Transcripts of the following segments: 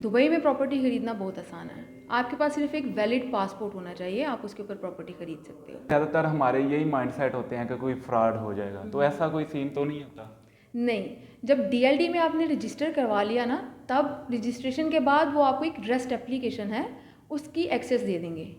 Dubai में property खरीदना बहुत आसान है। आपके पास सिर्फ एक वैलिड पासपोर्ट होना चाहिए, आप उसके ऊपर प्रॉपर्टी खरीद सकते हो। ज़्यादातर हमारे यही माइंडसेट होते हैं कि कोई फ्रॉड हो जाएगा, तो ऐसा कोई सीन तो नहीं होता? नहीं, जब डीएलडी में आपने रजिस्टर करवा लिया ना, तब रजिस्ट्रेशन के बाद वो आपको एक रेस्ट एप्लीकेशन है, उसकी एक्सेस दे देंगे।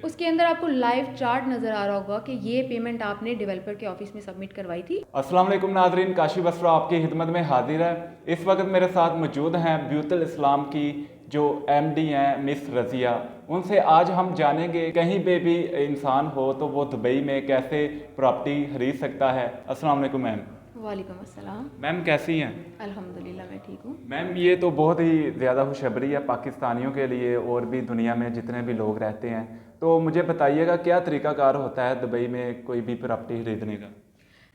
उसके अंदर आपको लाइव चार्ट नज़र आ रहा होगा कि ये पेमेंट आपने डेवलपर के ऑफिस में सबमिट करवाई थी। अस्सलाम वालेकुम नाजरीन, काशी बसरा आपकी खिदमत में हाजिर है। इस वक्त मेरे साथ मौजूद हैं ब्यूतल इस्लाम की जो एमडी हैं मिस रज़िया। उनसे आज हम जानेंगे कहीं पे भी इंसान हो तो वो दुबई में कैसे प्रॉपर्टी खरीद सकता है। अस्सलाम वालेकुम मैम। वालेकुम अस्सलाम। मैम कैसी हैं? अल्हम्दुलिल्लाह मैं ठीक हूँ। मैम ये तो बहुत ही ज़्यादा खुशखबरी है पाकिस्तानियों के लिए और भी दुनिया में जितने भी लोग रहते हैं। तो मुझे बताइएगा क्या तरीकाकार होता है दुबई में कोई भी प्रॉपर्टी खरीदने का?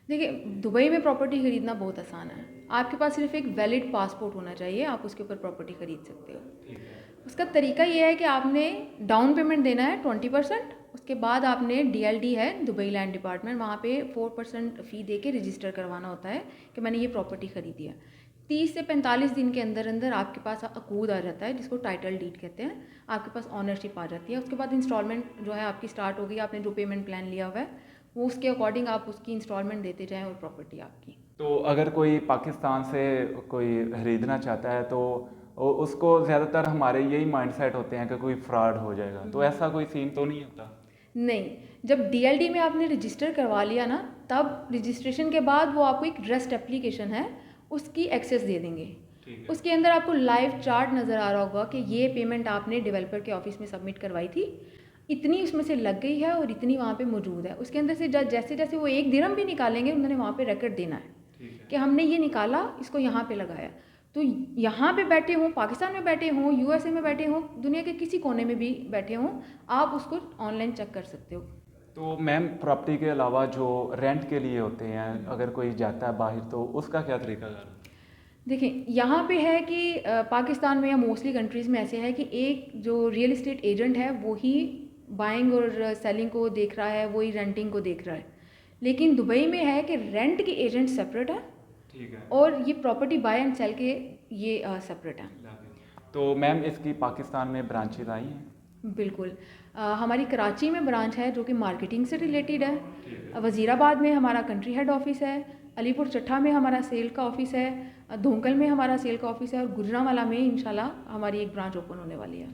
देखिए, दुबई में प्रॉपर्टी खरीदना बहुत आसान है। आपके पास सिर्फ एक वैलिड पासपोर्ट होना चाहिए, आप उसके ऊपर प्रॉपर्टी खरीद सकते हो। उसका तरीका ये है कि आपने डाउन पेमेंट देना है 20%। उसके बाद आपने डीएलडी है, दुबई लैंड डिपार्टमेंट, वहाँ पे 4% फ़ी दे के रजिस्टर करवाना होता है कि मैंने ये प्रॉपर्टी खरीदी है। 30 से 45 दिन के अंदर अंदर आपके पास अकूद आ जाता है, जिसको टाइटल डीड कहते हैं। आपके पास ऑनरशिप आ जाती है। उसके बाद इंस्टॉलमेंट जो है आपकी स्टार्ट होगी। आपने जो पेमेंट प्लान लिया हुआ है वो उसके अकॉर्डिंग आप उसकी इंस्टॉलमेंट देते जाएं और प्रॉपर्टी आपकी। तो अगर कोई पाकिस्तान से कोई खरीदना चाहता है तो उसको ज़्यादातर हमारे यही माइंडसेट होते हैं कि कोई फ्रॉड हो जाएगा, तो ऐसा कोई सीन तो नहीं होता? नहीं, जब डीएलडी में आपने रजिस्टर करवा लिया ना, तब रजिस्ट्रेशन के बाद वो आपको एक रेस्ट एप्लीकेशन है, उसकी एक्सेस दे देंगे। उसके अंदर आपको लाइव चार्ट नज़र आ रहा होगा कि ये पेमेंट आपने डेवलपर के ऑफिस में सबमिट करवाई थी, इतनी उसमें से लग गई है और इतनी वहाँ पे मौजूद है। उसके अंदर से जैसे जैसे वो एक दिरहम भी निकालेंगे, उन्होंने वहाँ पे रिकॉर्ड देना है कि हमने ये निकाला, इसको यहाँ पे लगाया। तो यहाँ पे बैठे हों, पाकिस्तान में बैठे हों, यूएसए में बैठे हों, दुनिया के किसी कोने में भी बैठे हों, आप उसको ऑनलाइन चेक कर सकते हो। तो मैम प्रॉपर्टी के अलावा जो रेंट के लिए होते हैं, अगर कोई जाता है बाहर तो उसका क्या तरीका है? देखिए, यहाँ पे है कि पाकिस्तान में या मोस्टली कंट्रीज़ में ऐसे है कि एक जो रियल इस्टेट एजेंट है वो ही बाइंग और सेलिंग को देख रहा है, वही रेंटिंग को देख रहा है। लेकिन दुबई में है कि रेंट के एजेंट सेपरेट है, ठीक है, और ये प्रॉपर्टी बाय एंड सेल के ये सेपरेट हैं। तो मैम इसकी पाकिस्तान में ब्रांचेज आई हैं? बिल्कुल। हमारी कराची में ब्रांच है जो कि मार्केटिंग से रिलेटेड है। वज़ीराबाद में हमारा कंट्री हेड ऑफिस है। अलीपुर चट्ठा में हमारा सेल का ऑफिस है। धोंकल में हमारा सेल का ऑफिस है। और गुजरांवाला में इंशाल्लाह हमारी एक ब्रांच ओपन होने वाली है।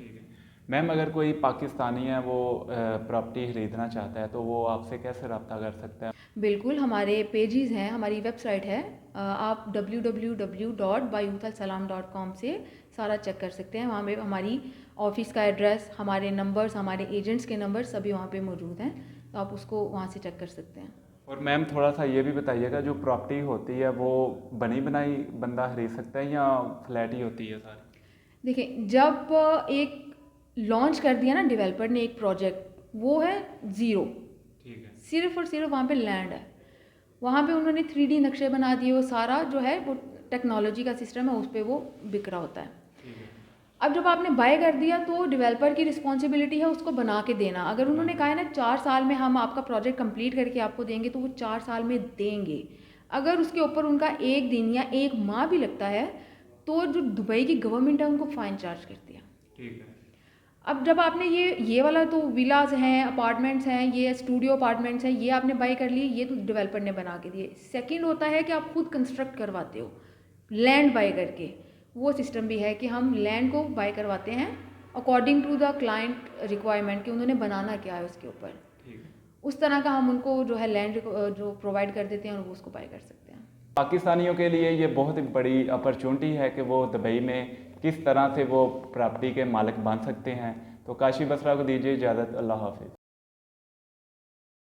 मैम अगर कोई पाकिस्तानी है वो प्रॉपर्टी खरीदना चाहता है तो वो आपसे कैसे रब्ता कर सकता है? बिल्कुल, हमारे पेजेस हैं, हमारी वेबसाइट है। आप www.bayutalsalam.com से सारा चेक कर सकते हैं। वहाँ पे हमारी ऑफिस का एड्रेस, हमारे नंबर्स, हमारे एजेंट्स के नंबर सभी वहाँ पे मौजूद हैं, तो आप उसको वहाँ से चेक कर सकते हैं। और मैम थोड़ा सा ये भी बताइएगा, जो प्रॉपर्टी होती है वो बनी बनाई बंदा खरीद सकता है या फ्लैट ही होती है सारी? देखिए, जब एक लॉन्च कर दिया ना डेवलपर ने एक प्रोजेक्ट, वो है ज़ीरो, ठीक है, सिर्फ और सिर्फ वहाँ पे लैंड है। वहाँ पे उन्होंने 3D नक्शे बना दिए, वो सारा जो है वो टेक्नोलॉजी का सिस्टम है, उस पर वो बिक रहा होता है। अब जब आपने बाय कर दिया तो डेवलपर की रिस्पॉन्सिबिलिटी है उसको बना के देना। अगर उन्होंने कहा है ना 4 साल में हम आपका प्रोजेक्ट कंप्लीट करके आपको देंगे, तो वो 4 साल में देंगे। अगर उसके ऊपर उनका एक दिन या एक माह भी लगता है तो जो दुबई की गवर्नमेंट है उनको फ़ाइन चार्ज करती है। ठीक है। अब जब आपने ये वाला तो विलाज हैं, अपार्टमेंट्स हैं, ये स्टूडियो अपार्टमेंट्स हैं, ये आपने बाय कर लिए, ये तो डेवलपर ने बना के दिए। सेकंड होता है कि आप खुद कंस्ट्रक्ट करवाते हो लैंड बाय करके। वो सिस्टम भी है कि हम लैंड को बाय करवाते हैं according to the client requirement, कि उन्होंने बनाना क्या है उसके ऊपर। उस तरह का हम उनको जो है लैंड जो प्रोवाइड कर देते हैं और वो उसको बाय कर सकते हैं। पाकिस्तानियों के लिए ये बहुत ही बड़ी अपॉर्चुनिटी है कि वो दुबई में किस तरह से वो प्रॉपर्टी के मालिक बन सकते हैं। तो काशी बसरा को दीजिए इजाज़त। अल्लाह हाफिज़।